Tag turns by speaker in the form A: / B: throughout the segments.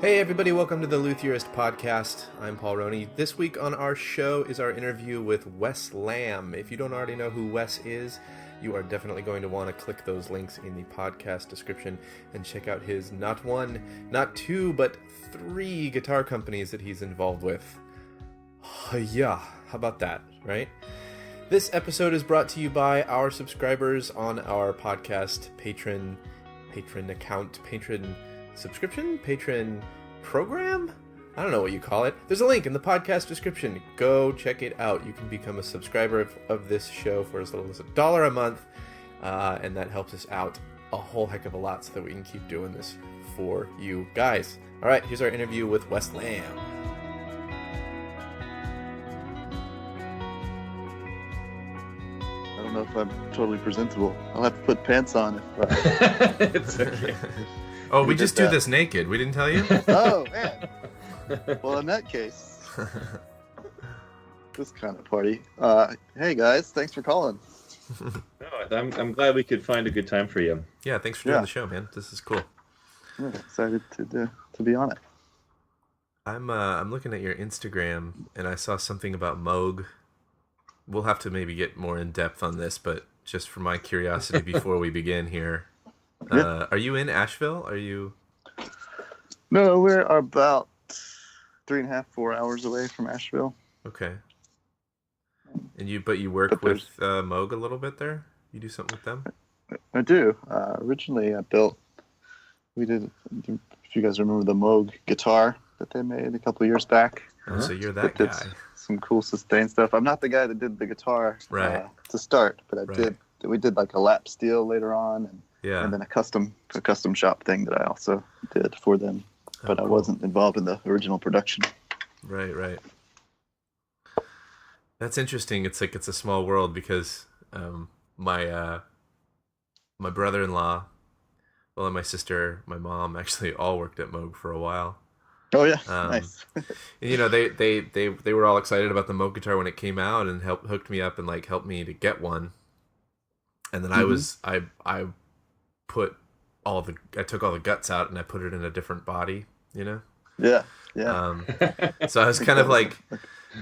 A: Hey everybody, welcome to the Luthierist Podcast. I'm Paul Roney. This week on our show is our interview with Wes Lambe. If you don't already know who Wes is, you are definitely going to want to click those links in the podcast description and check out his not one, not two, but 3 guitar companies that he's involved with. Yeah, how about that, right? This episode is brought to you by our subscribers on our podcast patron account, patron subscription, patron program. I don't know what you call it. There's a link in the podcast description. Go check it out. You can become a subscriber of this show for as little as $1 a month, and that helps us out a whole heck of a lot so that we can keep doing this for you guys. All right, here's our interview with Wes Lambe.
B: I don't know if I'm totally presentable. I'll have to put pants on if
C: It's okay.
A: Oh, we just do this naked. We didn't tell you?
B: Oh, man. Well, in that case, this kind of party. Hey, guys, thanks for calling.
C: No, I'm glad we could find a good time for you.
A: Yeah, thanks for doing the show, man. This is cool.
B: I'm excited to be on it.
A: I'm looking at your Instagram, and I saw something about Moog. We'll have to maybe get more in depth on this, but just for my curiosity before we begin here, are you in Asheville? Are you?
B: No, we're about 3.5, 4 hours away from Asheville.
A: Okay. And you work with Moog a little bit there? You do something with them?
B: I do. Originally, we did, if you guys remember the Moog guitar that they made a couple of years back.
A: Oh, so you're that guy.
B: Some cool sustain stuff. I'm not the guy that did the guitar to start, but we did like a lap steel later on, and then a custom shop thing that I also did for them, but I wasn't involved in the original production.
A: Right. That's interesting. It's like it's a small world because my brother-in-law, well, and my sister, my mom actually all worked at Moog for a while.
B: Oh yeah, nice.
A: You know, they were all excited about the Moog guitar when it came out and hooked me up and like helped me to get one. And then I took all the guts out and I put it in a different body, you know?
B: Yeah.
A: So I was kind of like,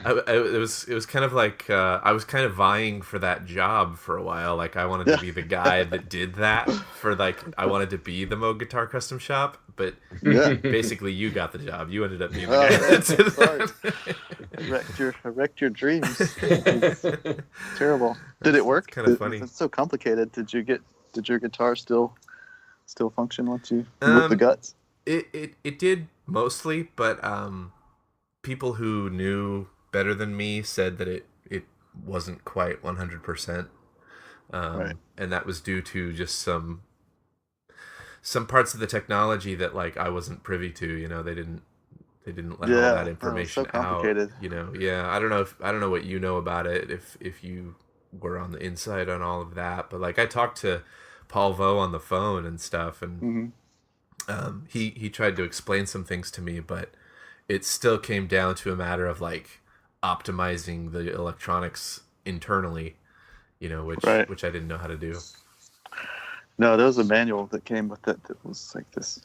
A: it was kind of like I was kind of vying for that job for a while. Like I wanted to be the guy that did that for I wanted to be the Moog Guitar Custom Shop, but basically you got the job. You ended up being the guy that did that.
B: I wrecked your dreams. It's terrible. Did it work?
A: Kind of funny.
B: It's so complicated. Did your guitar still function once you with the guts?
A: It did mostly, but people who knew better than me said that it wasn't quite 100%, and that was due to just some parts of the technology that like I wasn't privy to. You know, they didn't let all that information
B: so complicated.
A: out. You know, I don't know what you know about it if you were on the inside on all of that, but like I talked to Paul Vo on the phone and stuff, and he tried to explain some things to me, but it still came down to a matter of like optimizing the electronics internally, you know, which I didn't know how to do.
B: No, there was a manual that came with it that was like this,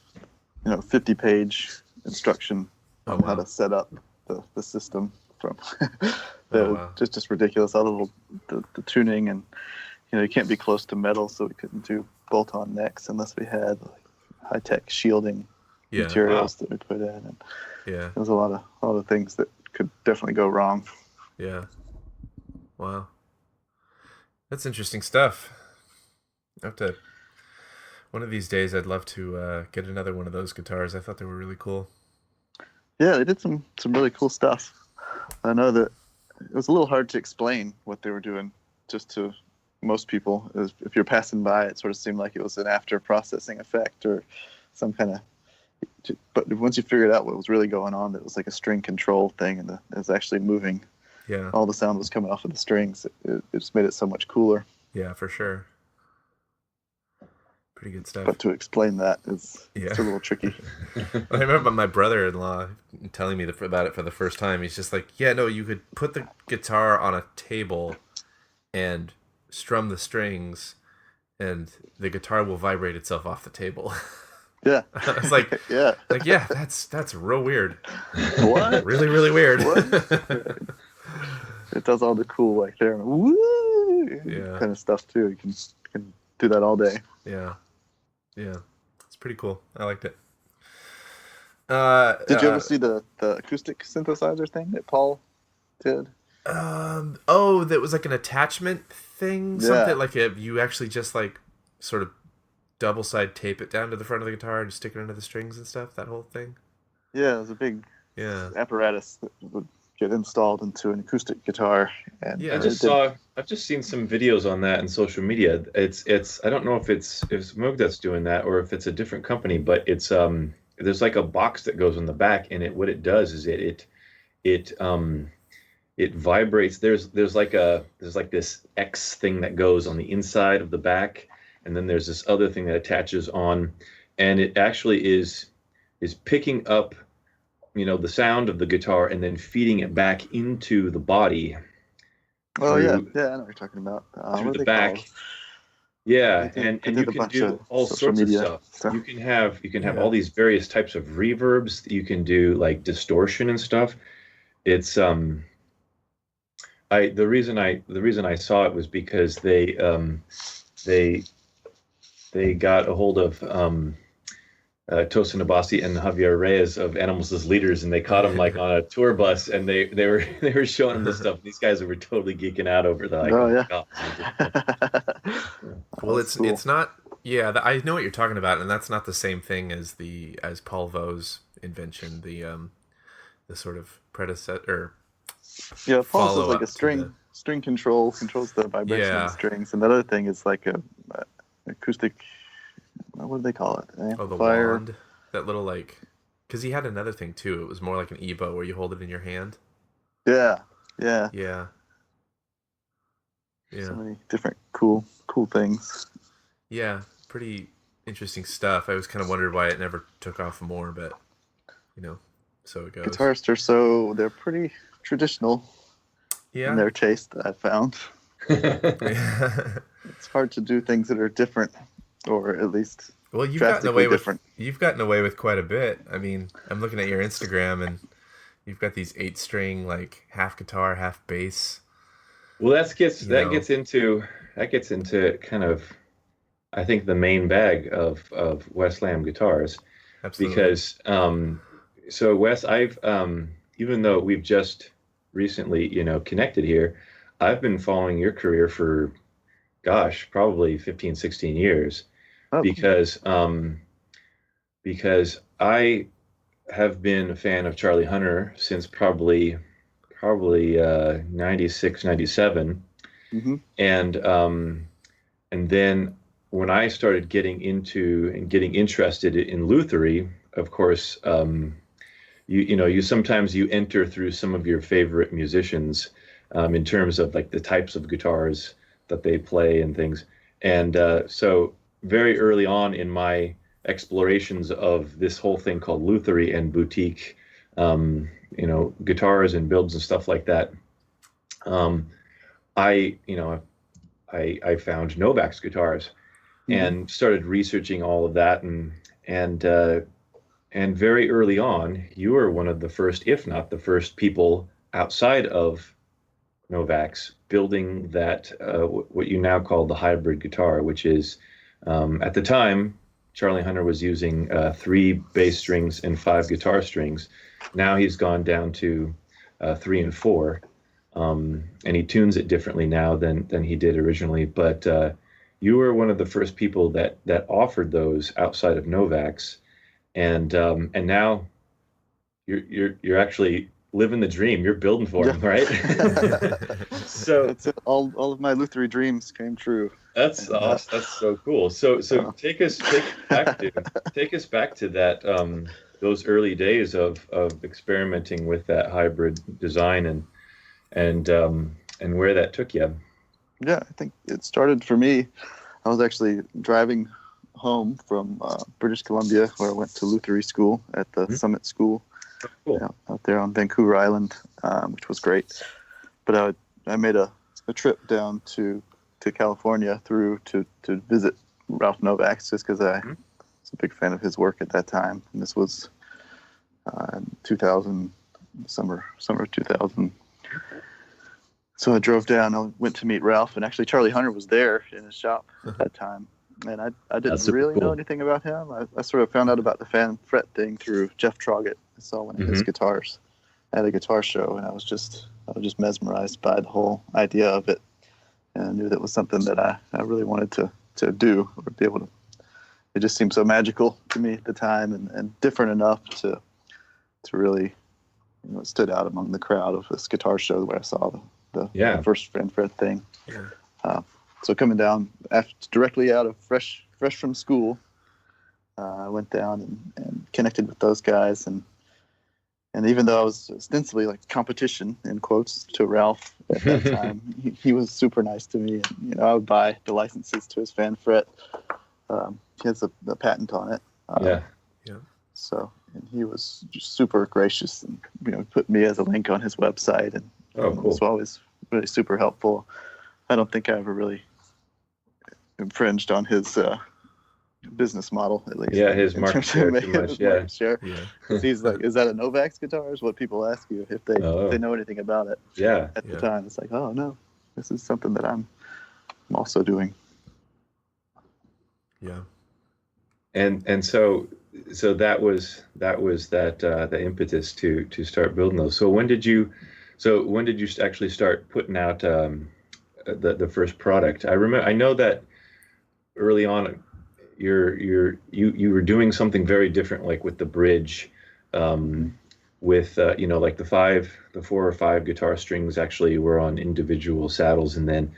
B: 50-page instruction on how to set up the system from. Just ridiculous. All the tuning, and you can't be close to metal, so we couldn't do bolt-on necks unless we had like high-tech shielding materials that we put in. And there was a lot of things that could definitely go wrong.
A: Yeah. Wow. That's interesting stuff. One of these days I'd love to get another one of those guitars. I thought they were really cool. Yeah,
B: they did some really cool stuff. I know that it was a little hard to explain what they were doing just to most people. If you're passing by, it sort of seemed like it was an after processing effect or some kind of. But once you figured out what was really going on, that it was like a string control thing, and it was actually moving. Yeah. All the sound was coming off of the strings. It just made it so much cooler.
A: Yeah, for sure. Pretty good stuff.
B: But to explain that it's a little tricky.
A: I remember my brother-in-law telling me about it for the first time. He's just like, yeah, no, you could put the guitar on a table and strum the strings, and the guitar will vibrate itself off the table.
B: Yeah.
A: I was like,
B: yeah.
A: That's real weird.
B: What?
A: Really, really weird.
B: What? It does all the cool like there, woo,
A: Yeah.
B: kind of stuff too. You can do that all day.
A: Yeah. Yeah. It's pretty cool. I liked it.
B: Did you ever see the acoustic synthesizer thing that Paul did?
A: That was like an attachment thing, something like you actually just like sort of double side tape it down to the front of the guitar and stick it under the strings and stuff. That whole thing. Yeah,
B: it was a big apparatus that would get installed into an acoustic guitar. And
C: I've just seen some videos on that on social media. It's I don't know if it's Moog that's doing that or if it's a different company, but it's there's like a box that goes on the back, and what it does is it vibrates. There's like this X thing that goes on the inside of the back, and then there's this other thing that attaches on, and it actually is picking up, the sound of the guitar and then feeding it back into the body.
B: Oh yeah, I know what you're talking about.
C: Through the back. Called? Yeah, and you can do all sorts of stuff. You can have all these various types of reverbs. You can do like distortion and stuff. It's the reason I saw it was because they got a hold of Tosin Abasi and Javier Reyes of Animals as Leaders, and they caught them like on a tour bus, and they were showing them this stuff. These guys were totally geeking out over that.
A: Well, it's not. Yeah, I know what you're talking about, and that's not the same thing as Paul Vaux's invention, the sort of predecessor.
B: Yeah, Paul's is like a string controls the vibration of the strings, and the other thing is like a acoustic. What do they call it?
A: Amplifier. The wand. That little because he had another thing too. It was more like an EBO where you hold it in your hand.
B: Yeah. So many different cool things.
A: Yeah, pretty interesting stuff. I was kind of wondered why it never took off more, but so it goes.
B: Guitarists they're pretty traditional in their taste, I've found. It's hard to do things that are different, or at least
A: you've gotten away with quite a bit. I mean, I'm looking at your Instagram, and you've got these 8-string like half guitar, half bass.
C: Well, that gets into kind of, I think, the main bag of Wes Lambe guitars.
A: Absolutely.
C: Because so Wes, I've even though we've just recently connected here, I've been following your career for probably 15, 16 years. Oh. Because I have been a fan of Charlie Hunter since probably 96, 97. Mm-hmm. And then when I started getting interested in lutherie, of course, you sometimes enter through some of your favorite musicians in terms of like the types of guitars that they play and things. And so very early on in my explorations of this whole thing called lutherie and boutique, guitars and builds and stuff like that, I found Novak's guitars, mm-hmm. and started researching all of that, and very early on, you were one of the first, if not the first, people outside of Novak's building that what you now call the hybrid guitar, which is at the time Charlie Hunter was using 3 bass strings and 5 guitar strings. Now he's gone down to 3 and 4, and he tunes it differently now than he did originally. But you were one of the first people that offered those outside of Novak's, and now you're actually living the dream. You're building for him, right? So
B: that's it. All of my lutherie dreams came true.
C: That's awesome. That's so cool. So take us back to that those early days of experimenting with that hybrid design and where that took you.
B: Yeah, I think it started for me. I was actually driving home from British Columbia, where I went to lutherie school at the Summit School. Cool. Out there on Vancouver Island, which was great. But I made a trip down to California to visit Ralph Novak's, just because I was a big fan of his work at that time. And this was 2000, summer of 2000. So I drove down. I went to meet Ralph, and actually Charlie Hunter was there in his shop at that time. And I didn't really know anything about him. I sort of found out about the fan fret thing through Jeff Troggett. I saw one of his guitars at a guitar show, and I was just mesmerized by the whole idea of it. And I knew that was something that I really wanted to do, or be able to. It just seemed so magical to me at the time, and different enough to really, it stood out among the crowd of this guitar show where I saw the first fan fret thing. Yeah. So coming down directly out of fresh from school, I went down and connected with those guys, and even though I was ostensibly like competition in quotes to Ralph at that time, he was super nice to me. And, I would buy the licenses to his fan fret. He has a patent on it. Yeah. So, and he was just super gracious, and put me as a link on his website, and
C: cool.
B: was always really super helpful. I don't think I ever really infringed on his business model, at least.
C: Yeah, his market share too much. Yeah.
B: Because he's like, is that a Novak's guitar? Is what people ask you if they know anything about it.
C: Yeah.
B: At the time, it's like, oh no, this is something that I'm also doing.
C: Yeah. And so that was the impetus to start building those. So when did you actually start putting out the first product? I know that early on you were doing something very different, like with the bridge, with like the 4 or 5 guitar strings actually were on individual saddles, and then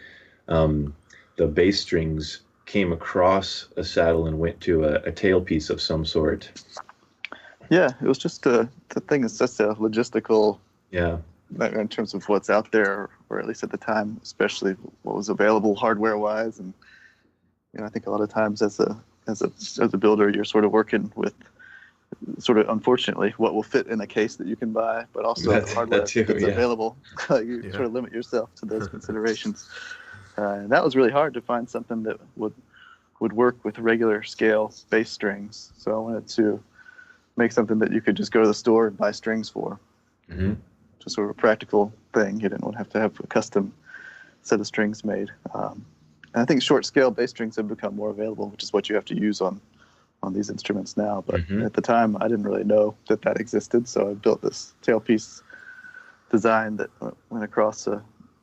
C: the bass strings came across a saddle and went to a tailpiece of some sort.
B: Yeah, it was just the thing is just a logistical. Yeah. In terms of what's out there, or at least at the time, especially what was available hardware-wise, and I think a lot of times as a builder, you're sort of working with sort of, unfortunately, what will fit in a case that you can buy, but also the hardware that's available. You sort of limit yourself to those considerations. And that was really hard to find something that would work with regular scale bass strings. So I wanted to make something that you could just go to the store and buy strings for. Mm-hmm. Just sort of a practical thing. You didn't have to have a custom set of strings made. And I think short scale bass strings have become more available, which is what you have to use on these instruments now. But at the time, I didn't really know that existed. So I built this tailpiece design that went across a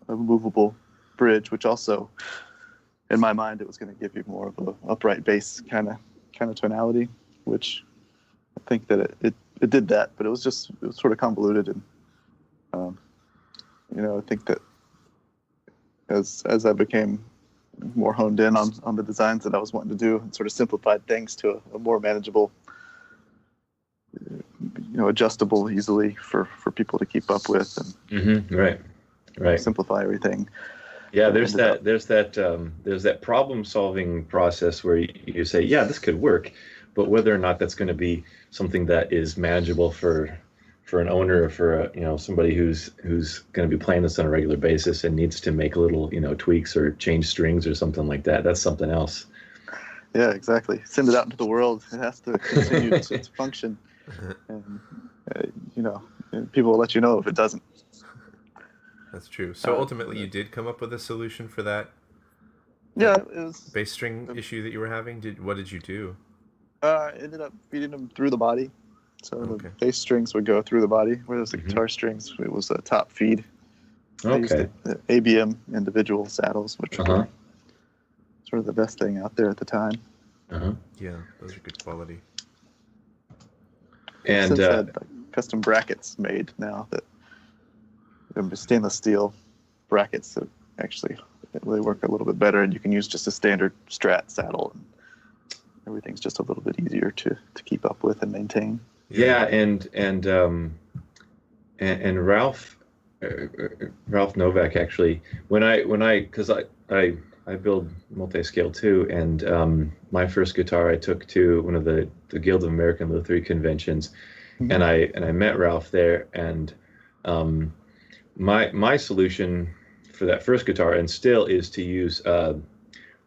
B: movable bridge, which also, in my mind, it was going to give you more of an upright bass kind of tonality, which I think that it did that, but it was sort of convoluted, and I think that as I became more honed in on the designs that I was wanting to do, and sort of simplified things to a more manageable, adjustable easily for people to keep up with, and right, simplify everything.
C: Yeah, there's that problem solving process where you say, yeah, this could work, but whether or not that's going to be something that is manageable for an owner, or for somebody who's going to be playing this on a regular basis and needs to make little tweaks or change strings or something like that, that's something else.
B: Yeah, exactly. Send it out into the world. It has to continue to function, and people will let you know if it doesn't.
A: That's true. So ultimately, you did come up with a solution for that.
B: Yeah, it was
A: bass string issue that you were having. What did you do?
B: I ended up feeding them through the body. So the bass strings would go through the body, whereas the guitar strings, it was a top feed. I used the ABM individual saddles, which were sort of the best thing out there at the time.
A: Yeah, those are good quality.
B: And since had custom brackets made now that stainless steel brackets that actually really work a little bit better, and you can use just a standard Strat saddle, and everything's just a little bit easier to keep up with and maintain.
C: Yeah, and Ralph Novak, actually, because I build multi-scale too, and my first guitar I took to one of the Guild of American Lutherie conventions, and I met Ralph there, and my solution for that first guitar, and still, is to use the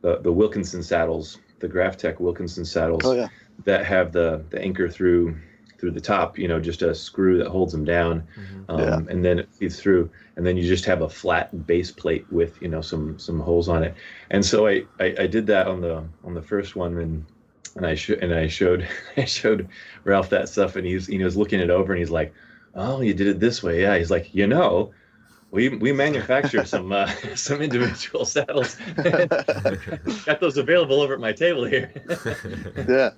C: Wilkinson Saddles, the Graphtec Wilkinson Saddles. that have the anchor through the top, just a screw that holds them down, and then it feeds through, and then you just have a flat base plate with some holes on it. And so I did that on the first one, and I showed Ralph that stuff, and he was looking it over, and he's like, "Oh, you did it this way, yeah." He's like, we manufacture some individual saddles. Got those available over at my table here.
B: Yeah.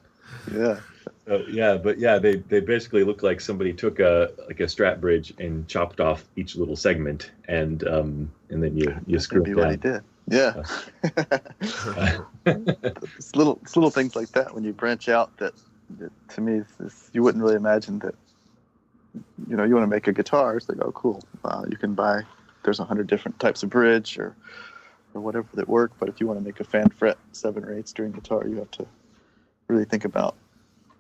C: So, they basically look like somebody took a strap bridge and chopped off each little segment, and then you screw it down.
B: What he did. Yeah. It's little things like that when you branch out that to me you wouldn't really imagine that. You want to make a guitar. It's like, oh, cool. You can buy. There's 100 different types of bridge or whatever that work. But if you want to make a fan fret 7 or 8 string guitar, you have to really think about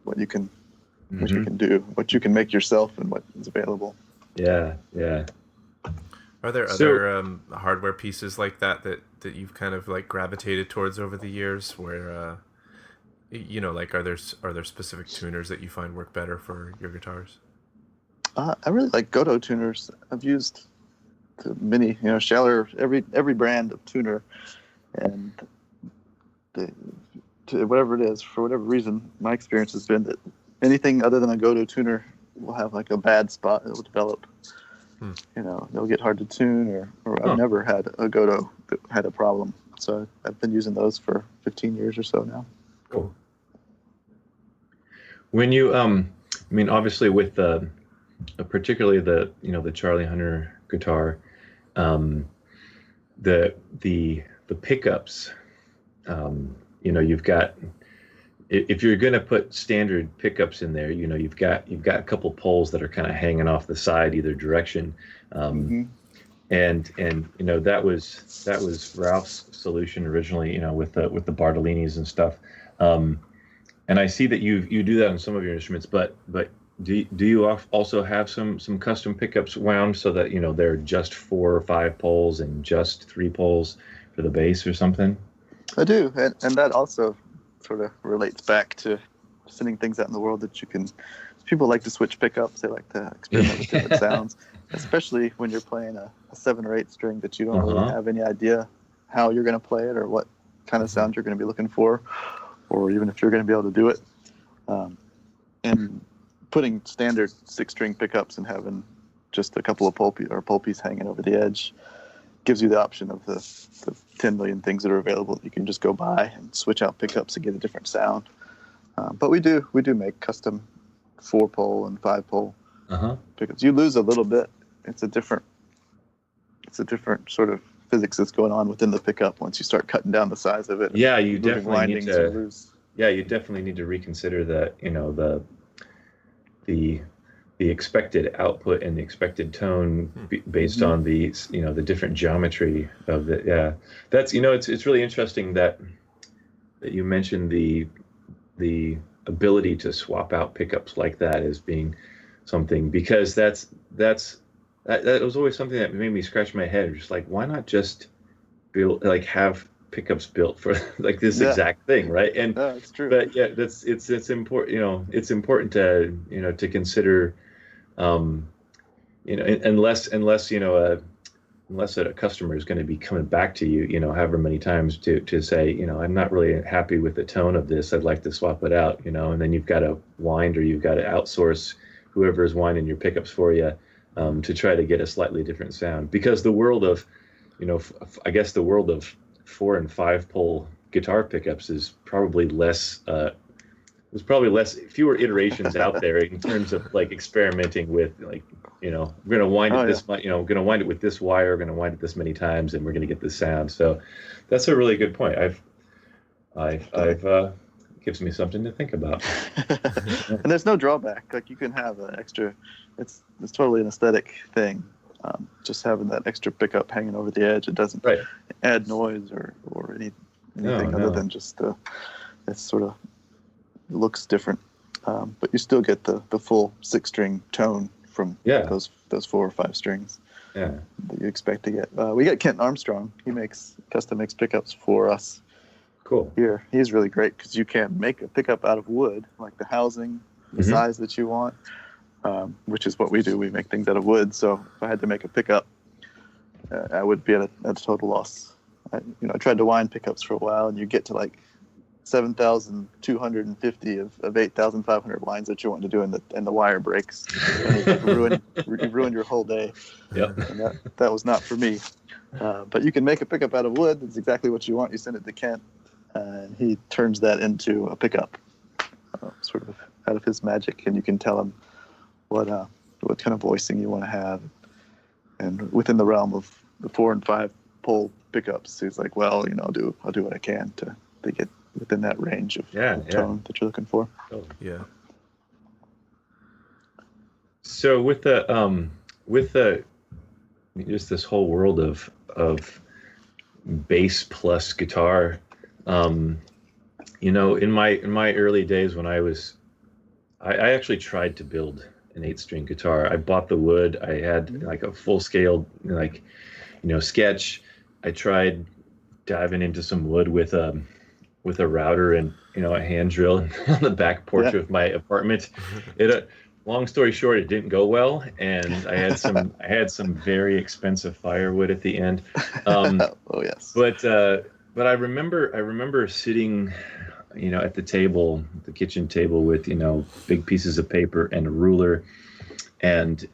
B: what you can do, what you can make yourself, and what is available.
C: Yeah.
A: Are there other hardware pieces like that you've kind of like gravitated towards over the years? Where like are there specific tuners that you find work better for your guitars?
B: I really like Godot tuners. I've used many, Schaller, every brand of tuner, and whatever it is, for whatever reason, my experience has been that anything other than a Godot tuner will have like a bad spot. It'll develop. They'll get hard to tune, or I've never had a Godot that had a problem. So I've been using those for 15 years or so now.
C: Cool. When you, obviously with particularly the Charlie Hunter guitar, the pickups, you've got, if you're going to put standard pickups in there, you've got a couple poles that are kind of hanging off the side either direction, and that was Ralph's solution originally, with the Bartolinis and stuff, and I see that you do that on some of your instruments, but do you also have some custom pickups wound so that they're just 4 or 5 poles and just 3 poles for the bass or something?
B: I do, and that also sort of relates back to sending things out in the world that you can. People like to switch pickups. They like to experiment with different sounds, especially when you're playing a 7 or 8 string that you don't really have any idea how you're going to play it or what kind of sound you're going to be looking for, or even if you're going to be able to do it. And putting standard 6-string pickups and having just a couple of pole piece hanging over the edge gives you the option of the 10 million things that are available. You can just go buy and switch out pickups and get a different sound. But we do make custom 4-pole and 5-pole pickups. You lose a little bit. It's a different sort of physics that's going on within the pickup once you start cutting down the size of it.
C: Yeah, you definitely need to. Yeah, you definitely need to reconsider that. The expected output and the expected tone based on the the different geometry of it. Yeah, that's it's really interesting that you mentioned the ability to swap out pickups like that as being something, because that was always something that made me scratch my head. Just like, why not just have pickups built for like this exact thing, right? And
B: it's true. But
C: yeah, it's important. It's important to to consider. Unless a customer is going to be coming back to you, however many times to say, I'm not really happy with the tone of this, I'd like to swap it out, and then you've got to wind, or you've got to outsource whoever is winding your pickups for you, to try to get a slightly different sound. Because the world of, I guess the world of 4 and 5 pole guitar pickups is probably less, there's probably fewer iterations out there in terms of like experimenting with we're going to wind it this much, we're going to wind it with this wire, we're going to wind it this many times, and we're going to get this sound. So that's a really good point. I've gives me something to think about.
B: And there's no drawback. Like, you can have an extra, it's totally an aesthetic thing. Just having that extra pickup hanging over the edge, it doesn't add noise or anything other than just it's sort of looks different, but you still get the full 6-string tone from those 4 or 5 strings that you expect to get. We got Kent Armstrong. He custom makes pickups for us.
C: cool.
B: Here, he's really great because you can make a pickup out of wood, like the housing, the size that you want, which is what we do. We make things out of wood. So if I had to make a pickup, I would be at a total loss. I tried to wind pickups for a while, and you get to like 7,250 of 8,500 lines that you want to do, and the wire breaks. And you ruin your whole day.
C: Yep.
B: And that was not for me. But you can make a pickup out of wood. That's exactly what you want. You send it to Kent, and he turns that into a pickup, sort of out of his magic. And you can tell him what kind of voicing you want to have. And within the realm of the 4 and 5 pole pickups, he's like, well, I'll do what I can to get within that range of tone that you're looking for.
C: Oh.
A: Yeah.
C: So with just this whole world of bass plus guitar, in my early days when I actually tried to build an 8-string guitar. I bought the wood. I had like a full scale sketch. I tried diving into some wood with a router and a hand drill on the back porch of my apartment. Long story short, it didn't go well, and I had some very expensive firewood at the end.
B: Oh yes.
C: But I remember sitting, at the kitchen table with big pieces of paper and a ruler, and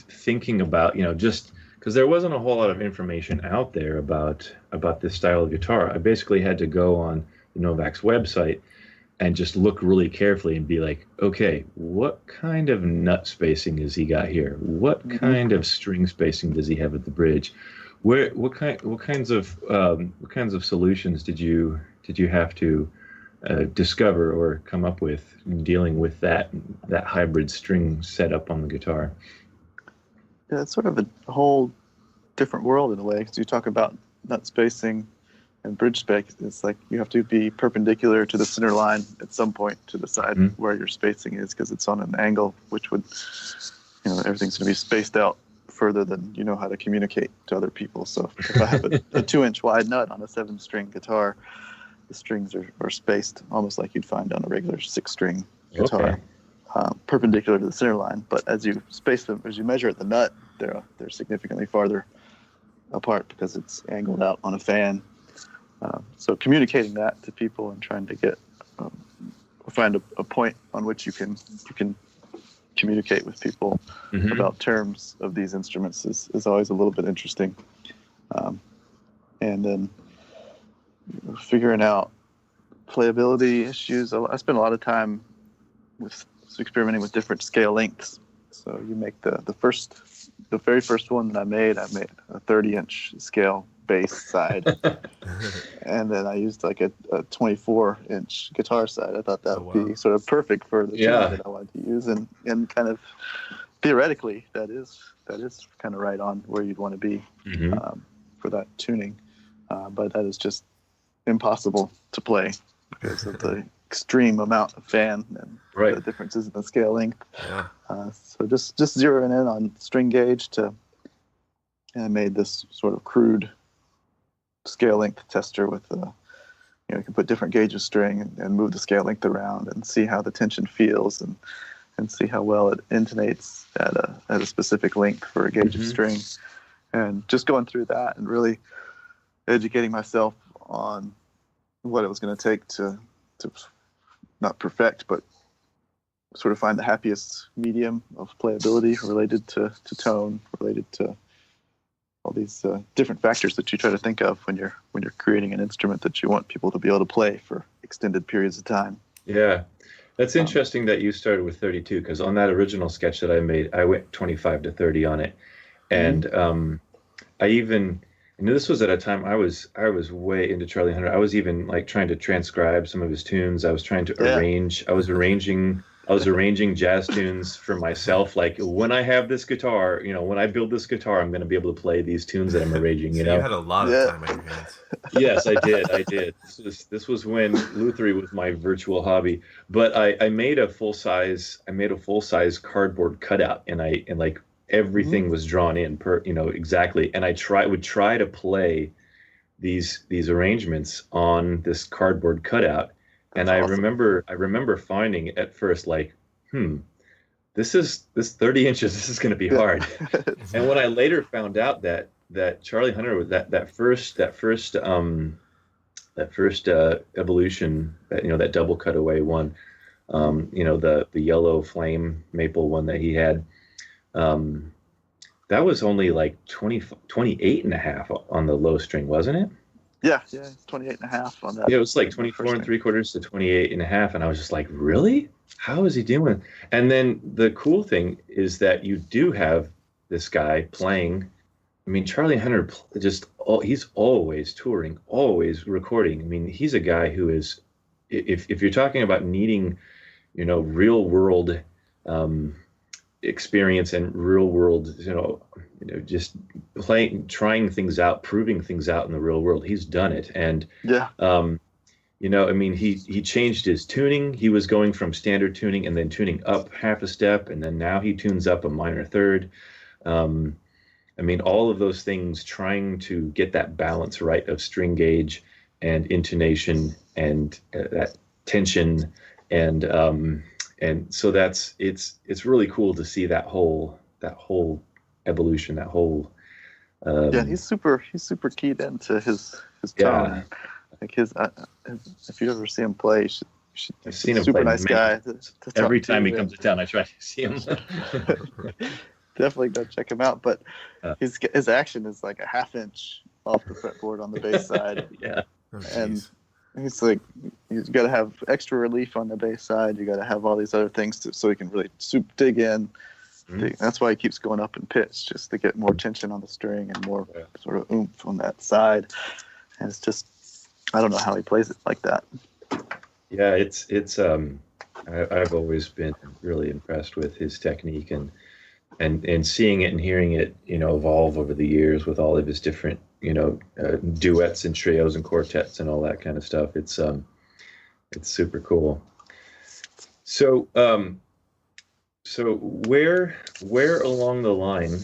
C: thinking about just because there wasn't a whole lot of information out there about this style of guitar. I basically had to go on the Novak's website and just look really carefully and be like, okay, what kind of nut spacing has he got here? What kind of string spacing does he have at the bridge? What kinds of solutions did you have to discover or come up with dealing with that hybrid string setup on the guitar?
B: Yeah, it's sort of a whole different world in a way, because you talk about nut spacing and bridge spec. It's like you have to be perpendicular to the center line at some point to decide where your spacing is, because it's on an angle, which would, everything's going to be spaced out further than you know how to communicate to other people. So if I have a 2-inch wide nut on a 7-string guitar, the strings are spaced almost like you'd find on a regular 6-string guitar, perpendicular to the center line. But as you space them, as you measure at the nut, they're significantly farther apart because it's angled out on a fan. So communicating that to people and trying to find a point on which you can communicate with people about terms of these instruments is always a little bit interesting. And then figuring out playability issues. I spend a lot of time experimenting with different scale lengths. So you make the very first one that I made a 30-inch scale bass side, and then I used like a 24-inch guitar side. I thought that would be sort of perfect for the tuning that I wanted to use, and kind of theoretically that is kind of right on where you'd want to be for that tuning, but that is just impossible to play because of the extreme amount of fan and the differences in the scale length. So just zeroing in on string gauge and I made this sort of crude scale length tester with you can put different gauge of string and move the scale length around and see how the tension feels and see how well it intonates at a specific length for a gauge of string, and just going through that and really educating myself on what it was going to take to not perfect, but sort of find the happiest medium of playability related to tone, related to all these different factors that you try to think of when you're creating an instrument that you want people to be able to play for extended periods of time.
C: Yeah, that's interesting that you started with 32, because on that original sketch that I made, I went 25 to 30 on it, and I even. And this was at a time I was way into Charlie Hunter. I was even like trying to transcribe some of his tunes. I was trying to arrange. I was arranging jazz tunes for myself. Like, when I have this guitar, when I build this guitar, I'm going to be able to play these tunes that I'm arranging.
A: You had a lot of time on your hands.
C: Yes, I did. This was when lutherie was my virtual hobby. But I made a full size cardboard cutout, and everything was drawn in exactly. And I would try to play these arrangements on this cardboard cutout. And
B: That's
C: I
B: awesome.
C: remember finding at first like, this 30 inches, this is going to be
B: Yeah.
C: hard. And when I later found out that Charlie Hunter was that first evolution, that double cutaway one, the yellow flame maple one that he had, that was only like 28 and a half on the low string, wasn't it?
B: Yeah, it's 28 and a half on that.
C: Yeah, it was like 24 and 3/4 to 28 and a half. And I was just like, really? How is he doing? And then the cool thing is that you do have this guy playing. I mean, Charlie Hunter he's always touring, always recording. I mean, he's a guy who is, if you're talking about needing, real world experience and real world, just trying things out, proving things out in the real world. He's done it. And,
B: yeah.
C: I mean, he changed his tuning. He was going from standard tuning and then tuning up half a step. And then now he tunes up a minor third. I mean, all of those things, trying to get that balance right of string gauge and intonation and that tension. And so it's really cool to see that whole evolution, that whole.
B: He's super keyed into his tone.
C: Yeah.
B: Like if you ever see him play,
C: I've seen him
B: super
C: play
B: nice guy. To
C: every
B: talk to.
C: time he comes to town, I try to see him.
B: Definitely go check him out. But his action is like a half inch off the fretboard on the bass side.
C: Yeah.
B: And he's like, you got to have extra relief on the bass side. You got to have all these other things so he can really dig in. Mm-hmm. That's why he keeps going up in pitch, just to get more tension on the string and more sort of oomph on that side. And it's just, I don't know how he plays it like that.
C: Yeah, it's I've always been really impressed with his technique and seeing it and hearing it, evolve over the years with all of his different, duets and trios and quartets and all that kind of stuff. It's super cool. So where along the line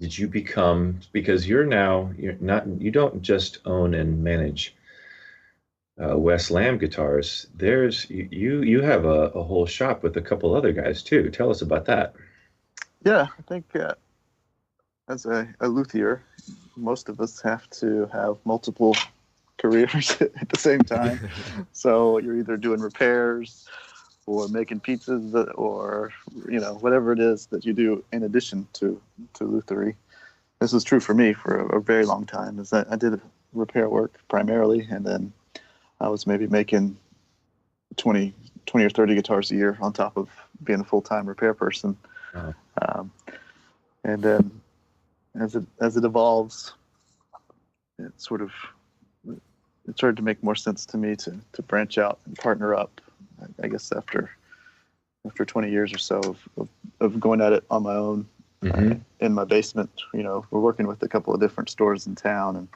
C: did you become, because you don't just own and manage Wes Lambe guitars. You have a whole shop with a couple other guys too. Tell us about that.
B: Yeah, I think as a luthier, most of us have to have multiple careers at the same time. So you're either doing repairs or making pizzas or, whatever it is that you do in addition to lutherie. This was true for me for a very long time, is that I did repair work primarily, and then I was maybe making 20 or 30 guitars a year on top of being a full-time repair person. Uh-huh. And then as it evolves, it started to make more sense to me to branch out and partner up. I guess after 20 years or so of going at it on my own, mm-hmm. In my basement, we're working with a couple of different stores in town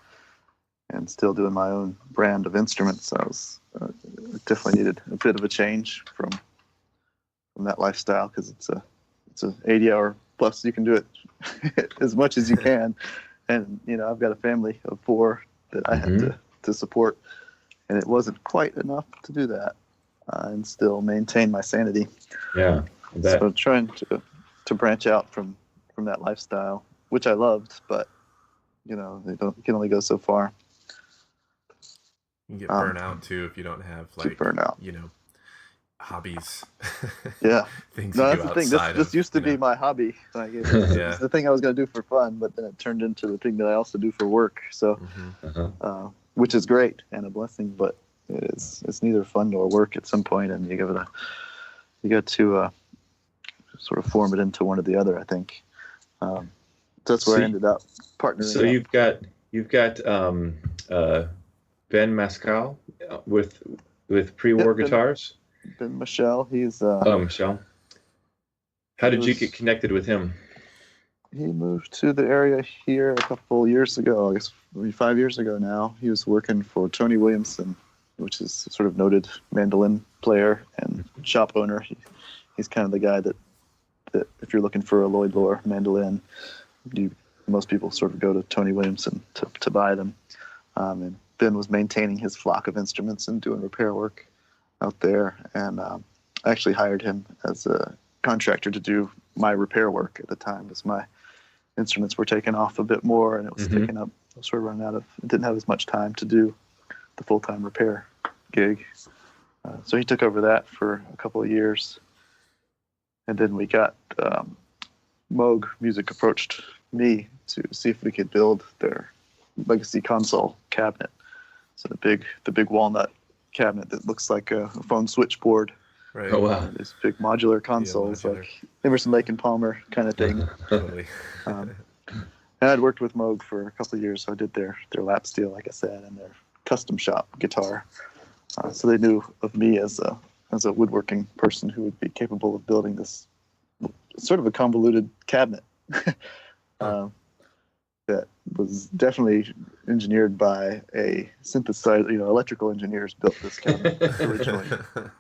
B: and still doing my own brand of instruments. I was definitely needed a bit of a change from that lifestyle, because it's a 80-hour plus. You can do it as much as you can, and I've got a family of 4 that I mm-hmm. had to support, and it wasn't quite enough to do that and still maintain my sanity.
C: Yeah,
B: so trying to branch out from that lifestyle, which I loved, but you can only go so far.
A: You can get burnt out too if you don't have hobbies.
B: Yeah.
A: Things
B: no,
A: you
B: that's
A: do
B: the thing.
A: outside
B: This used to be my hobby. Like it was the thing I was going to do for fun, but then it turned into the thing that I also do for work. So, mm-hmm. Which is great and a blessing, but it's neither fun nor work at some point, and you got to sort of form it into one or the other, I think. That's where I ended up partnering.
C: So you've got Ben Mascal with pre-war guitars.
B: Ben Michel, he's
C: Michel. How did you get connected with him?
B: He moved to the area here a couple years ago. I guess maybe 5 years ago now. He was working for Tony Williamson, which is a sort of noted mandolin player and shop owner. He's kind of the guy that if you're looking for a Lloyd Loar mandolin, you most people sort of go to Tony Williamson to buy them. And Ben was maintaining his flock of instruments and doing repair work out there. And I actually hired him as a contractor to do my repair work at the time, as my instruments were taking off a bit more, and it was taking up, I was sort of running out of, didn't have as much time to do the full-time repair gig. So he took over that for a couple of years. And then we got, Moog Music approached me to see if we could build their legacy console cabinet. So the big walnut cabinet that looks like a phone switchboard.
A: Right.
C: Oh, wow.
B: These big modular consoles, like Emerson, Lake and Palmer kind of thing.
A: Totally.
B: And I'd worked with Moog for a couple of years, so I did their lap steel, like I said, and their custom shop guitar. So they knew of me as a woodworking person who would be capable of building this sort of a convoluted cabinet that was definitely engineered by a synthesizer. Electrical engineers built this cabinet originally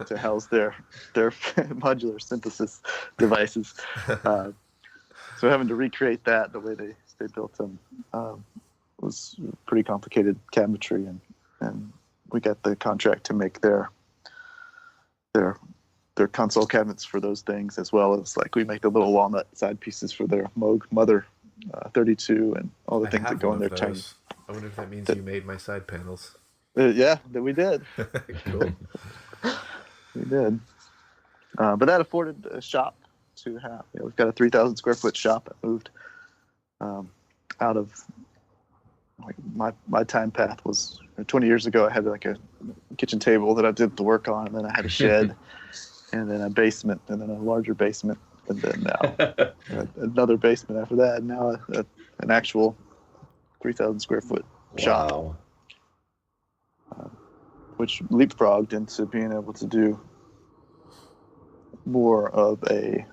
B: to house their modular synthesis devices. So having to recreate that the way they built them was pretty complicated cabinetry, and we got the contract to make their console cabinets for those things, as well as like we make the little walnut side pieces for their Moog Mother 32 and all the things that go in their tank.
A: I wonder if that means you made my side panels.
B: Yeah, that we did.
A: Cool.
B: We did. But that afforded a shop to have. We've got a 3,000 square foot shop that moved out of, like, my time path was 20 years ago. I had like a kitchen table that I did the work on, and then I had a shed, and then a basement, and then a larger basement, and then now another basement after that, and now an actual 3,000 square foot shop.
C: Wow.
B: Which leapfrogged into being able to do more of a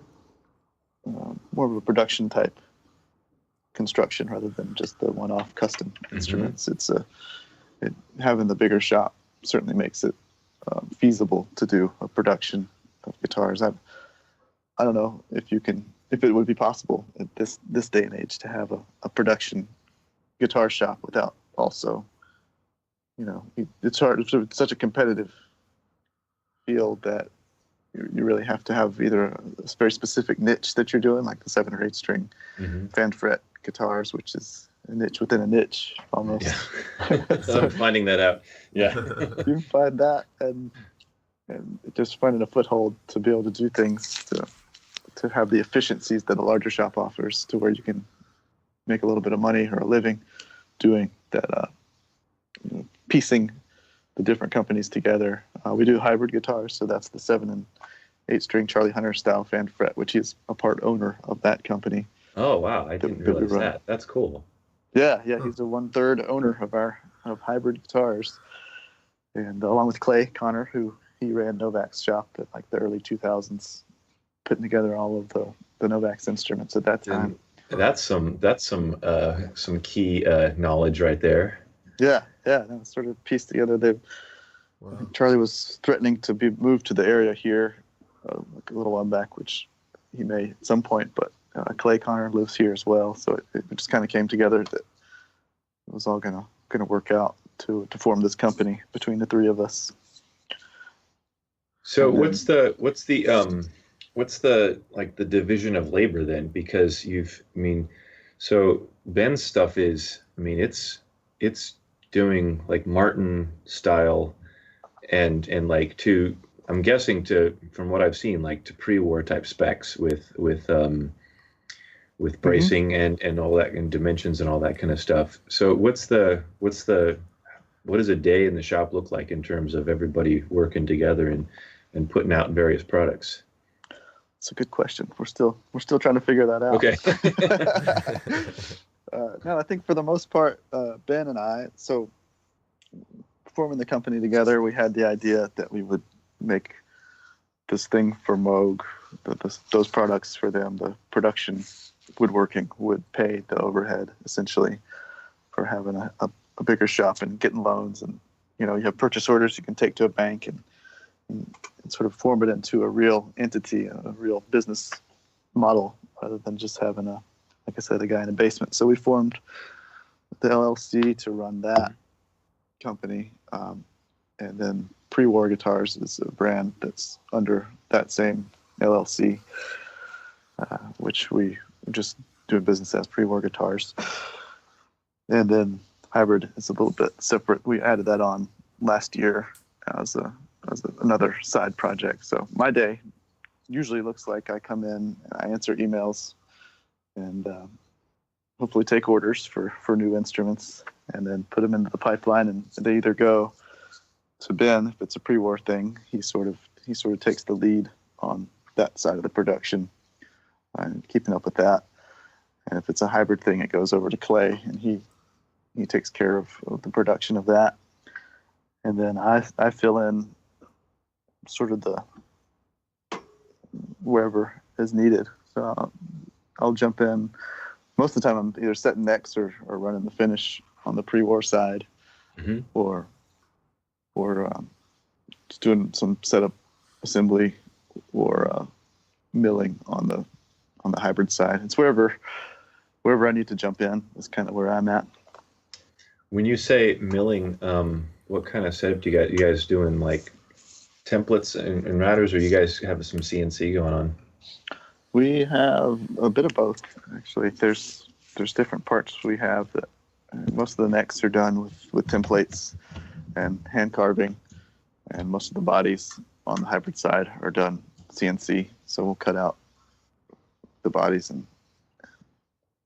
B: production type construction rather than just the one-off custom instruments. It's having the bigger shop certainly makes it feasible to do a production of guitars. I don't know if it would be possible at this day and age to have a production guitar shop without also, it's hard. It's such a competitive field that you really have to have either a very specific niche that you're doing, like the 7 or 8 string fan fret guitars, which is a niche within a niche almost.
C: Yeah. So I'm finding that out. Yeah.
B: You find that, and just finding a foothold to be able to do things to have the efficiencies that a larger shop offers, to where you can make a little bit of money or a living doing that. Piecing the different companies together. We do hybrid guitars, so that's the 7 and 8 string Charlie Hunter style fan fret, which he's a part owner of that company.
C: Oh wow, I didn't realize that. That's cool.
B: Yeah, he's a 1/3 owner of hybrid guitars, and along with Clay Connor, who he ran Novak's shop at like the early 2000s, putting together all of the Novak's instruments at that time.
C: And that's some key knowledge right there.
B: Yeah, that was sort of pieced together. Charlie was threatening to be moved to the area here, like a little while back, which he may at some point. But Clay Connor lives here as well, so it just kind of came together that it was all gonna work out to form this company between the three of us.
C: So what's the like the division of labor then? Because so Ben's stuff is, it's doing like Martin style and like I'm guessing from what I've seen, like to pre-war type specs with bracing and all that, and dimensions and all that kind of stuff. So what does a day in the shop look like in terms of everybody working together and putting out various products?
B: It's a good question. We're still trying to figure that out.
C: Okay.
B: No, I think for the most part, Ben and I, so forming the company together, we had the idea that we would make this thing for Moog, those products for them, the production woodworking would pay the overhead essentially for having a bigger shop and getting loans, and you have purchase orders you can take to a bank and sort of form it into a real entity, a real business model, rather than just having a I said, a guy in a basement. So we formed the LLC to run that company. And then Pre-War Guitars is a brand that's under that same LLC, which we just doing business as Pre-War Guitars. And then Hybrid is a little bit separate. We added that on last year as another side project. So my day usually looks like I come in and I answer emails and hopefully take orders for new instruments and then put them into the pipeline, and they either go to Ben if it's a pre-war thing. He sort of takes the lead on that side of the production and keeping up with that. And if it's a hybrid thing, it goes over to Clay, and he takes care of the production of that. And then I fill in sort of the wherever is needed. So I'll jump in. Most of the time I'm either setting necks or running the finish on the pre-war side, or just doing some setup assembly or milling on the hybrid side. It's wherever I need to jump in is kind of where I'm at.
C: When you say milling, what kind of setup do you got? You guys doing like templates and routers, or you guys have some CNC going on?
B: We have a bit of both, actually. There's different parts we have that most of the necks are done with templates and hand carving, and most of the bodies on the hybrid side are done CNC. So we'll cut out the bodies and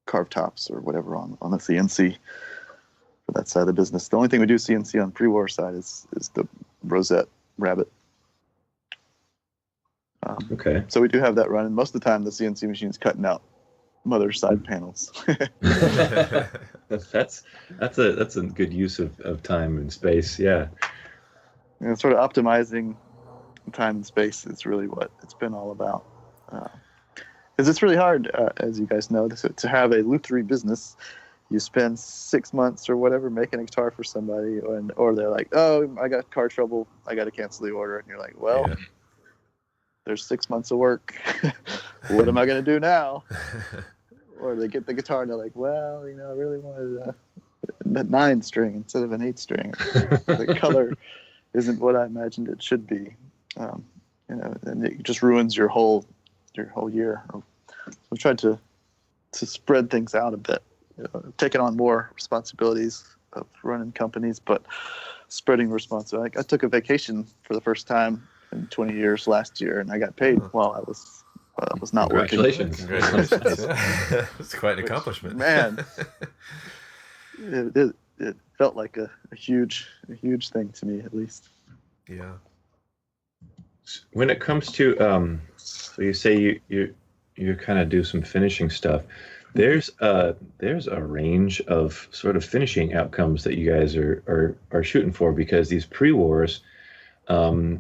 B: carve tops or whatever on the CNC for that side of the business. The only thing we do CNC on pre-war side is the Rosette Rabbit.
C: Okay.
B: So we do have that running. Most of the time, the CNC machine's cutting out mother side panels.
C: That's a good use of time and space. Yeah.
B: And sort of optimizing time and space is really what it's been all about. Because it's really hard, as you guys know, to have a lutherie business. You spend 6 months or whatever making a guitar for somebody, or they're like, "Oh, I got car trouble. I got to cancel the order," and you're like, "Well." Yeah. There's 6 months of work. What am I going to do now? Or they get the guitar and they're like, well, I really wanted a 9-string instead of an 8-string. The color isn't what I imagined it should be. And it just ruins your whole year. So I've tried to spread things out a bit, taking on more responsibilities of running companies, but spreading responsibility. I took a vacation for the first time in 20 years last year, and I got paid while I was not
C: Congratulations.
B: working.
A: Congratulations. It's quite an accomplishment.
B: Man, it felt like a huge thing to me, at least.
A: Yeah.
C: When it comes to so you say you kind of do some finishing stuff. There's a range of sort of finishing outcomes that you guys are shooting for, because these pre-wars. I'm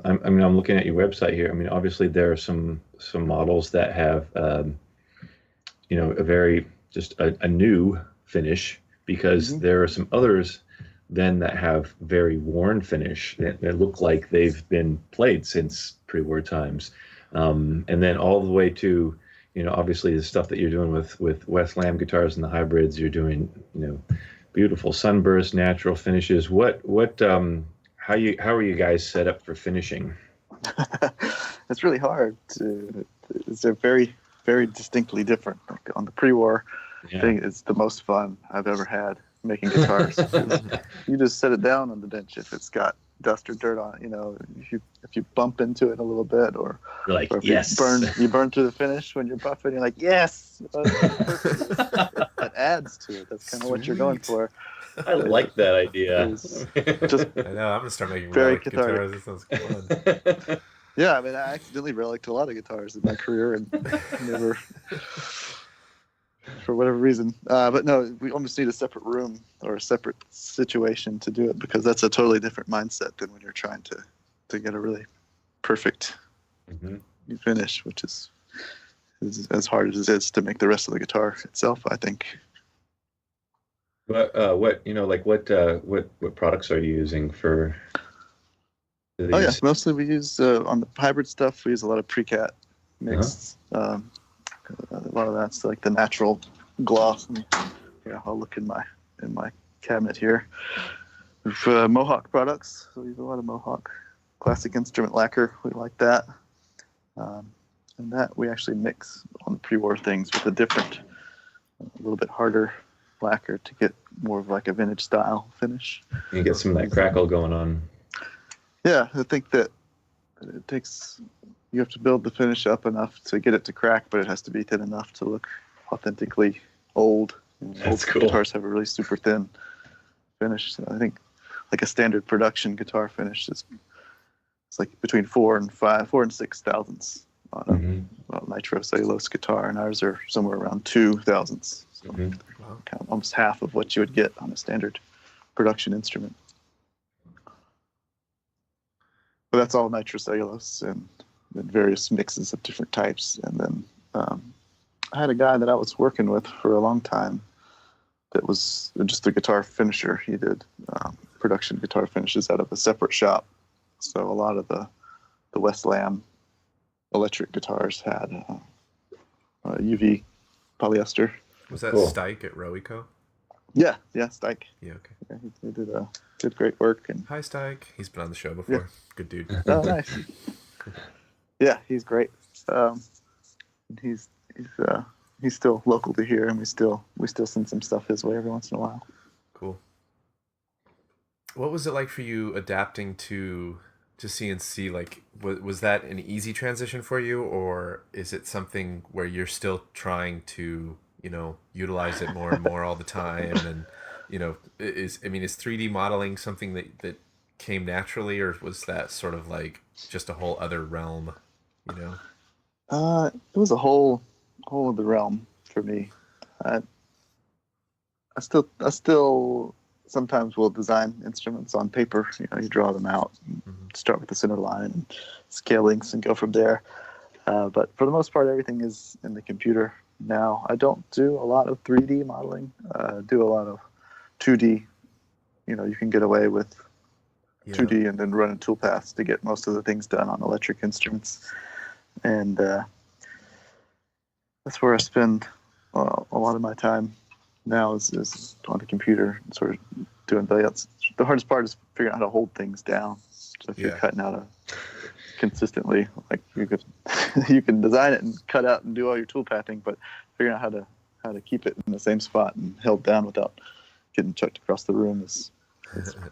C: looking at your website here. I mean, obviously there are some models that have, a very just a new finish, because there are some others then that have very worn finish that look like they've been played since pre-war times, and then all the way to, obviously the stuff that you're doing with Wes Lambe guitars and the hybrids. You're doing, beautiful sunburst, natural finishes. How are you guys set up for finishing?
B: It's really hard. They're very, very distinctly different. Like on the pre-war thing, it's the most fun I've ever had making guitars. You just set it down on the bench if it's got dust or dirt on it. If you bump into it a little bit, or
C: you're like,
B: or if
C: yes,
B: you burn through the finish when you're buffing. You're like, yes. That adds to it. That's kind of what you're going for.
C: I like that idea.
A: Just, I know. I'm gonna start making relic guitars. This sounds fun.
B: Yeah, I mean, I accidentally reliced a lot of guitars in my career and never, for whatever reason. But no, we almost need a separate room or a separate situation to do it, because that's a totally different mindset than when you're trying to get a really perfect finish, which is as hard as it is to make the rest of the guitar itself, I think.
C: What products are you using for these?
B: Oh yeah, mostly we use on the hybrid stuff. We use a lot of pre-cat mix. A lot of that's like the natural gloss. Yeah, I'll look in my cabinet here. With Mohawk products, so we have a lot of Mohawk classic instrument lacquer. We like that, and that we actually mix on the pre-war things with a different, a little bit harder lacquer to get more of like a vintage style finish.
C: You get some of that crackle going on.
B: Yeah, I think that it takes. You have to build the finish up enough to get it to crack, but it has to be thin enough to look authentically old.
C: That's
B: old
C: cool.
B: Guitars have a really super thin finish. So I think like a standard production guitar finish is it's like between 4 and 6 thousandths on a nitrocellulose guitar, and ours are somewhere around 2 thousandths. So kind of almost half of what you would get on a standard production instrument. But that's all nitrocellulose and various mixes of different types. And then I had a guy that I was working with for a long time that was just a guitar finisher. He did production guitar finishes out of a separate shop. So a lot of the Wes Lambe electric guitars had UV polyester.
A: Was that Stike at Rowico?
B: Yeah, Stike.
A: Yeah, okay.
B: Yeah, he did great work. And
A: hi, Stike. He's been on the show before. Yeah. Good dude.
B: Oh, nice. Yeah, he's great. He's still local to here, and we still send some stuff his way every once in a while.
A: Cool. What was it like for you adapting to CNC? Like, was that an easy transition for you, or is it something where you're still trying to, utilize it more and more all the time? And, is 3D modeling something that came naturally, or was that sort of like just a whole other realm,
B: It was a whole other realm for me. I still sometimes will design instruments on paper. You draw them out, start with the center line, and scale links, and go from there. But for the most part, everything is in the computer now. I don't do a lot of 3D modeling. I do a lot of 2D. You can get away with 2D and then run in toolpaths to get most of the things done on electric instruments. And that's where I spend a lot of my time now is on the computer, sort of doing layouts. The hardest part is figuring out how to hold things down. So if you're cutting out consistently, like you can design it and cut out and do all your tool pathing, but figuring out how to keep it in the same spot and held down without getting chucked across the room is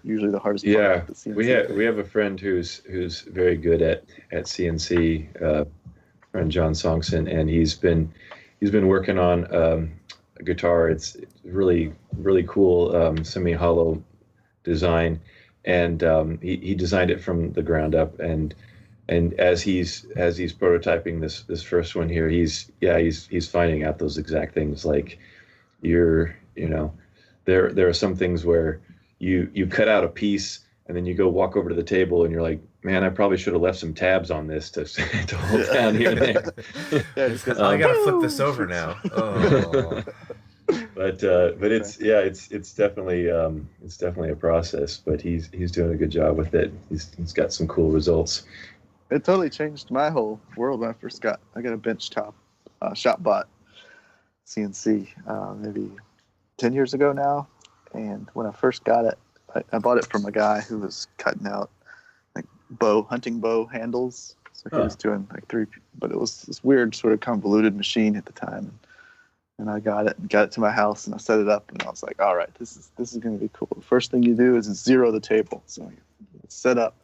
B: usually the hardest part.
C: Yeah,
B: of the CNC.
C: we have a friend who's very good at CNC, friend John Songson, and he's been working on a guitar. It's really cool semi-hollow design, and he designed it from the ground up. And as he's prototyping this first one here, he's finding out those exact things. Like there are some things where you cut out a piece and then you go walk over to the table and you're like, man, I probably should have left some tabs on this to hold down here and there.
A: I gotta flip this over now. Oh.
C: But it's definitely a process. But he's doing a good job with it. He's got some cool results.
B: It totally changed my whole world when I first got a benchtop shop bot CNC maybe 10 years ago now. And when I first got it, I bought it from a guy who was cutting out like hunting bow handles. So he was doing like 3, but it was this weird sort of convoluted machine at the time. And I got it to my house, and I set it up, and I was like, all right, this is going to be cool. The first thing you do is zero the table. So it's set up,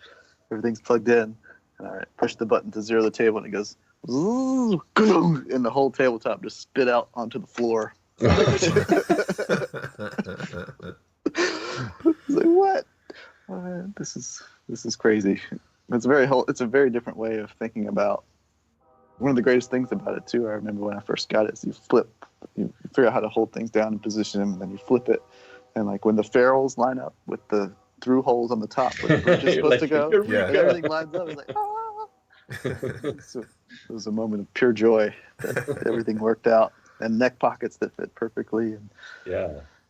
B: everything's plugged in, and I push the button to zero the table, and it goes, and the whole tabletop just spit out onto the floor. It's like, what? This is crazy. It's a very different way of thinking about. One of the greatest things about it too, I remember when I first got it, is you figure out how to hold things down and position them, and then you flip it, and like when the ferrules line up with the through holes on the top where the bridge is supposed to go, everything lines up. It's like, So it was a moment of pure joy that everything worked out, and neck pockets that fit perfectly, and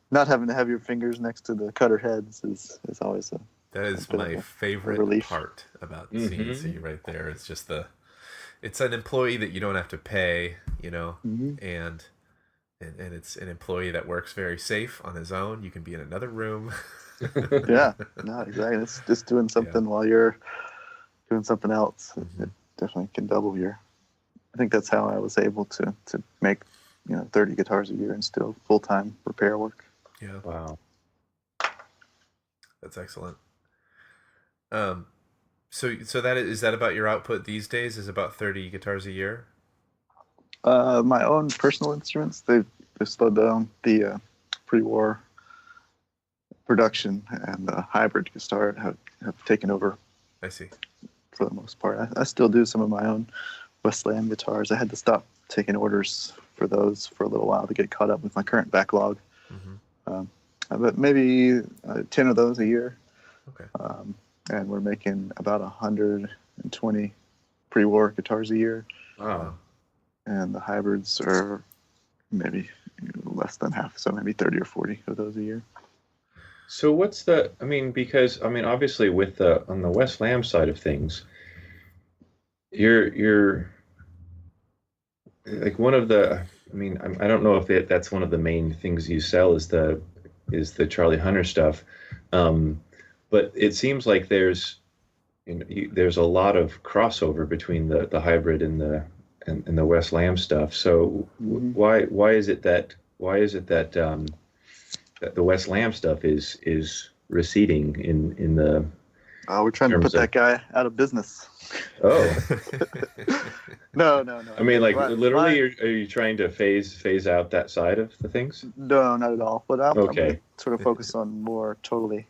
B: not having to have your fingers next to the cutter heads is always
A: that is my favorite part about CNC right there. It's just it's an employee that you don't have to pay, and and it's an employee that works very safe on his own. You can be in another room.
B: Yeah, no, exactly. It's just doing something while you're doing something else.
A: Mm-hmm.
B: It definitely can double your. I think that's how I was able to make 30 guitars a year and still full-time repair work.
A: Yeah.
C: Wow.
A: That's excellent. So that is that about your output these days? Is about 30 guitars a year?
B: My own personal instruments, they've slowed down. The pre-war production and the hybrid guitar have taken over.
A: I see.
B: For the most part, I still do some of my own Wes Lambe guitars. I had to stop taking orders for those for a little while to get caught up with my current backlog.
A: Mm-hmm.
B: But maybe 10 of those a year.
A: Okay.
B: And we're making about 120 pre-war guitars a year.
C: Wow.
B: And the hybrids are maybe less than half, so maybe 30 or 40 of those a year.
C: So what's because obviously with on the Wes Lambe side of things, you're like one of the, I don't know if that's one of the main things you sell is the Charlie Hunter stuff. But it seems like there's a lot of crossover between the hybrid and the Wes Lambe stuff. So why is it that that the Wes Lambe stuff is receding in the?
B: We're trying to put that guy out of business.
C: Oh.
B: No.
C: Literally, are you trying to phase out that side of the things?
B: No, not at all. But I'm
C: okay.
B: Sort of focus on more totally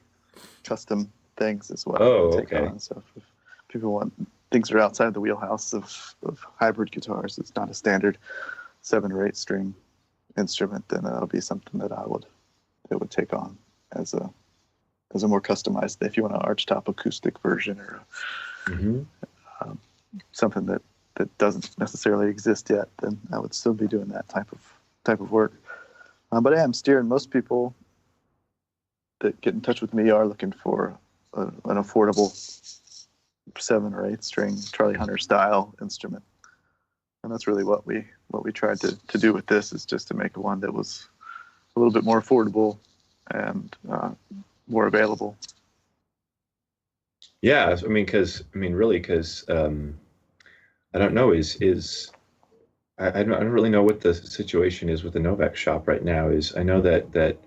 B: custom things as well.
C: Oh, okay.
B: So if people want things that are outside the wheelhouse of hybrid guitars, it's not a standard 7 or 8 string instrument, then that'll be something that it would take on as a more customized. If you want an archtop acoustic version or something that doesn't necessarily exist yet, then I would still be doing that type of work. But I am steering most people that get in touch with me are looking for an affordable 7 or 8 string Charlie Hunter style instrument, and that's really what we tried to do with this, is just to make one that was a little bit more affordable and more available.
C: Yeah, because I don't know I don't really know what the situation is with the Novak shop right now. I know that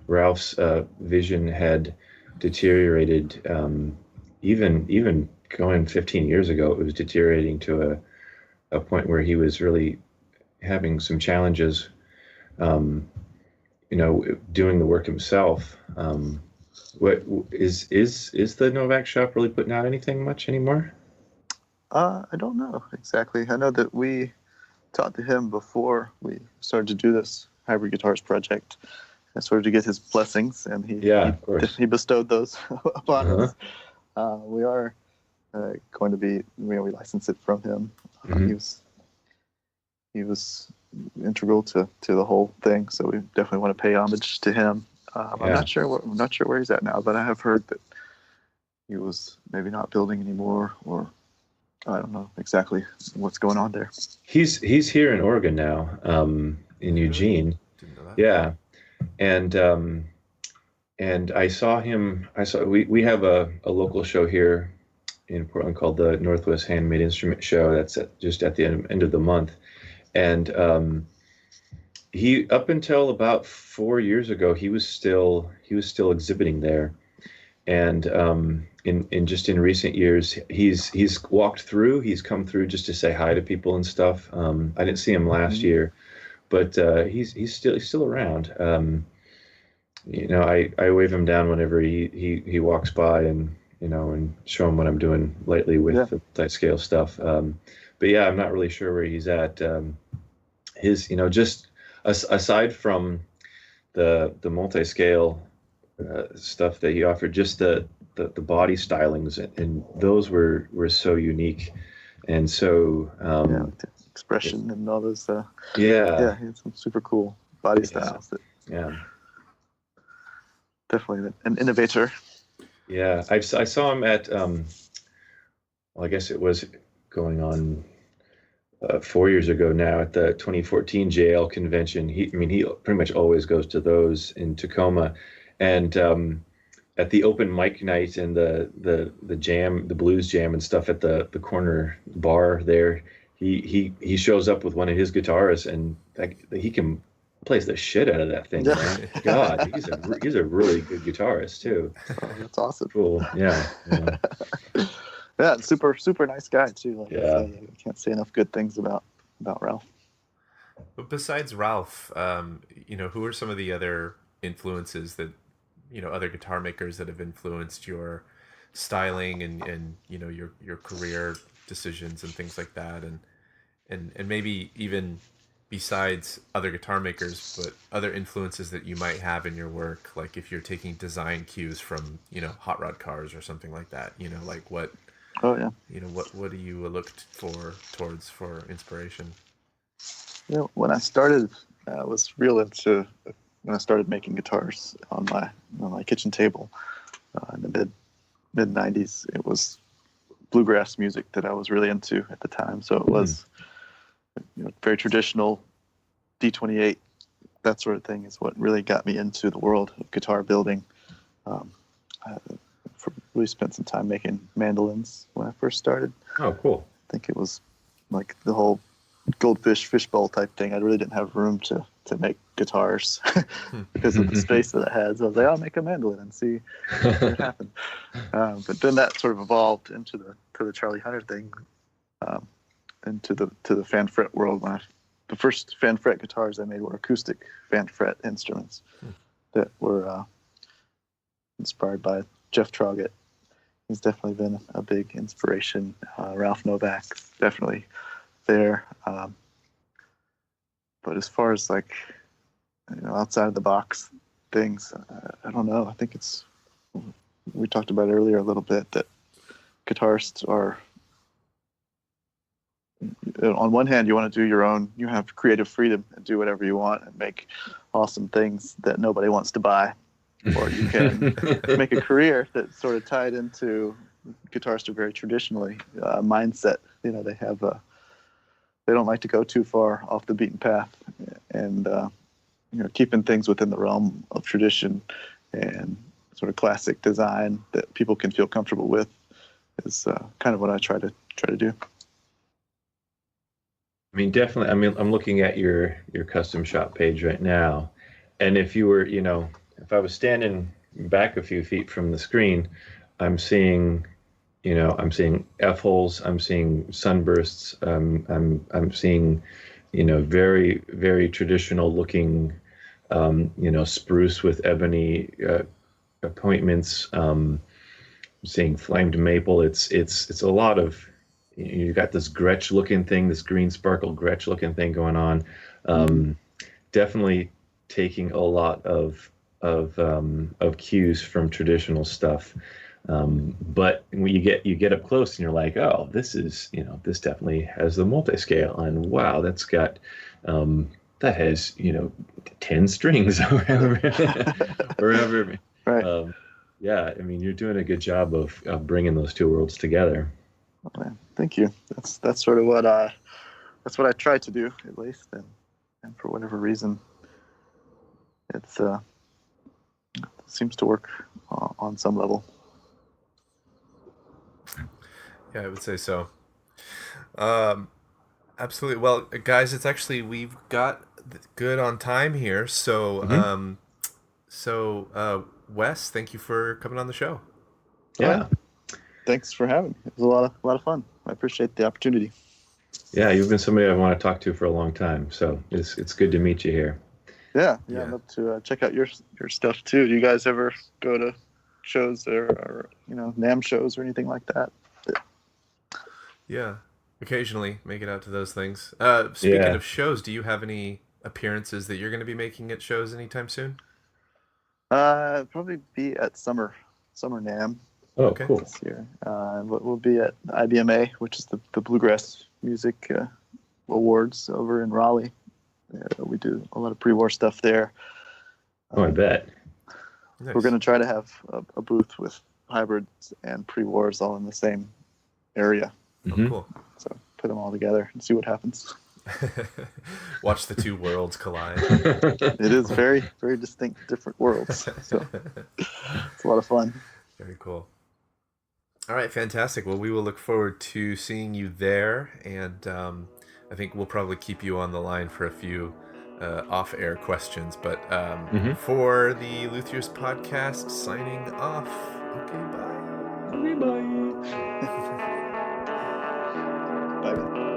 C: Ralph's vision had deteriorated. Even going 15 years ago, it was deteriorating to a point where he was really having some challenges, doing the work himself. What is the Novak shop really putting out anything much anymore?
B: I don't know exactly. I know that we talked to him before we started to do this hybrid guitars project. I started to get his blessings, and he bestowed those upon us. We are going to be, we license it from him. He was integral to the whole thing, so we definitely want to pay homage to him. I'm not sure where he's at now, but I have heard that he was maybe not building anymore, or I don't know exactly what's going on there.
C: He's here in Oregon now, in Eugene.
A: Didn't know that.
C: Yeah, and I saw him. We have a local show here in Portland called the Northwest Handmade Instrument Show. That's just at the end of the month, and he, up until about 4 years ago, he was still exhibiting there, and in recent years he's walked through. He's come through just to say hi to people and stuff. I didn't see him last year, but he's still around. I wave him down whenever he walks by, and show him what I'm doing lately with the tight scale stuff. But yeah, I'm not really sure where he's at. His just aside from the multi-scale stuff that he offered, just the body stylings, and those were so unique, and so
B: expression and all those.
C: He
B: had some super cool body styles. Definitely an innovator.
C: Yeah, I saw him at I guess it was going on 4 years ago now at the 2014 JL convention. He pretty much always goes to those in Tacoma, and at the open mic night and the jam, the blues jam and stuff at the corner bar there, he shows up with one of his guitarists, and he can plays the shit out of that thing, man. God, he's a really good guitarist too.
B: Oh, that's awesome.
C: Cool. Yeah.
B: Yeah, super nice guy too. Like
C: yeah.
B: I can't say enough good things about Ralph.
A: But besides Ralph, who are some of the other influences that, other guitar makers that have influenced your styling and your career decisions and things like that, and maybe even besides other guitar makers, but other influences that you might have in your work, like if you're taking design cues from hot rod cars or something like that, like what.
B: Oh yeah.
A: What do you look towards for inspiration?
B: When I started, I was real into when I started making guitars on my kitchen table in the mid '90s. It was bluegrass music that I was really into at the time. So it was very traditional D28, that sort of thing is what really got me into the world of guitar building. I really spent some time making mandolins when I first started.
C: Oh, cool.
B: I think it was like the whole goldfish fishbowl type thing. I really didn't have room to make guitars because of the space that I had. So I was like, I'll make a mandolin and see what happened. But then that sort of evolved into the Charlie Hunter thing, into the fan fret world. The first fan fret guitars I made were acoustic fan fret instruments that were inspired by Jeff Troggett. He's definitely been a big inspiration. Ralph Novak's definitely there. But as far as outside of the box things, I don't know. I think we talked about earlier a little bit that guitarists are, on one hand, you want to do your own, you have creative freedom and do whatever you want and make awesome things that nobody wants to buy. Or you can make a career that's sort of tied into, guitarists are very traditionally mindset. They don't like to go too far off the beaten path, and keeping things within the realm of tradition and sort of classic design that people can feel comfortable with is kind of what I try to do.
C: I mean, definitely. I mean, I'm looking at your custom shop page right now, and if you were, if I was standing back a few feet from the screen, I'm seeing F-holes, I'm seeing sunbursts, I'm seeing, very, very traditional looking, spruce with ebony appointments. Seeing flamed maple. It's a lot of, you got this Gretsch looking thing, this green sparkle Gretsch looking thing going on. Definitely taking a lot of cues from traditional stuff, but when you get up close and you're like, oh, this is this definitely has the multi-scale, and wow, that's got that has 10 strings or whatever.
B: Right.
C: Yeah, I mean, you're doing a good job of bringing those two worlds together.
B: Oh, man. Thank you. That's sort of what I try to do, at least, and for whatever reason, it seems to work on some level.
A: Yeah, I would say so. Absolutely. Well, guys, it's actually, we've got good on time here, so Wes, thank you for coming on the show.
C: Yeah.
B: Thanks for having me. It was a lot of fun. I appreciate the opportunity.
C: Yeah, you've been somebody I want to talk to for a long time, so it's good to meet you here.
B: Yeah. I'd love to check out your stuff too. Do you guys ever go to shows or NAMM shows or anything like that?
A: Yeah, occasionally make it out to those things. Speaking of shows, do you have any appearances that you're going to be making at shows anytime soon?
B: Probably be at Summer NAMM.
C: Oh, okay. Cool.
B: This year. We'll be at IBMA, which is the Bluegrass Music Awards over in Raleigh. We do a lot of pre-war stuff there.
C: Oh, I bet.
A: Nice.
B: We're going to try to have a booth with hybrids and pre-wars all in the same area.
A: Oh, cool.
B: So put them all together and see what happens.
A: Watch the two worlds collide.
B: It is very, very distinct, different worlds. So it's a lot of fun.
A: Very cool. All right, fantastic. Well, we will look forward to seeing you there, and I think we'll probably keep you on the line for a few off-air questions. But for the Luthiers podcast, signing off. Okay, bye.
C: Okay, bye.
B: Bye.